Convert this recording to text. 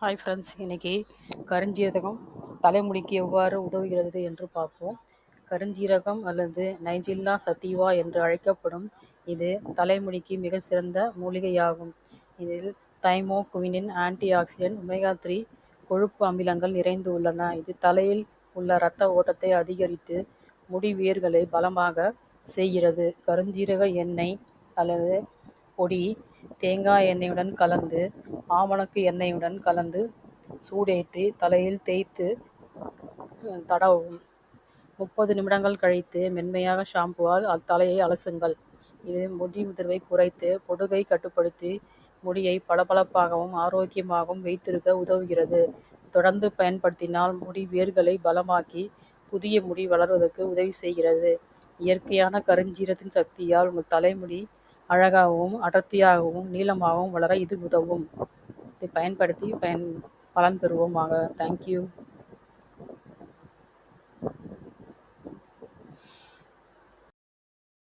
Hi friends, இன்னைக்கு கருஞ்சீரகம் தலைமுடிக்கு எவ்வாறு உதவுகிறது என்று பார்ப்போம். கருஞ்சீரகம் அல்லது நைஜில்லா சத்திவா என்று அழைக்கப்படும் இது தலைமுடிக்கு மிக சிறந்த மூலிகையாகும். இதில் தைமோகுவினின், ஆன்டி ஆக்சிடென்ட், ஒமேகா 3 கொழுப்பு அமிலங்கள் நிறைந்து உள்ளன. இது தலையில் உள்ள இரத்த ஓட்டத்தை அதிகரித்து முடி வேர்களை பலமாக செய்கிறது. கருஞ்சீரக எண்ணெய் அல்லது பொடி தேங்காய் எண்ணெயுடன் கலந்து ஆமணக்கு எண்ணெயுடன் கலந்து சூடேற்றி தலையில் தேய்த்து தடவவும். 30 நிமிடங்கள் கழித்து மென்மையாக ஷாம்புவால் தலையை அலசுங்கள். இது முடி உதிர்வை குறைத்து பொடுகை கட்டுப்படுத்தி முடியை பளபளப்பாகவும் ஆரோக்கியமாகவும் வைத்திருக்க உதவுகிறது. தொடர்ந்து பயன்படுத்தினால் முடி வேர்களை பலமாக்கி புதிய முடி வளர்வதற்கு உதவி செய்கிறது. இயற்கையான கருஞ்சீரகத்தின் சக்தியால் உங்கள் தலைமுடி அழகாகவும் அடர்த்தியாகவும் நீளமாகவும் வளர இது உதவும். இதை பயன்படுத்தி பலன் பெறுவோமாக. தேங்க்யூ.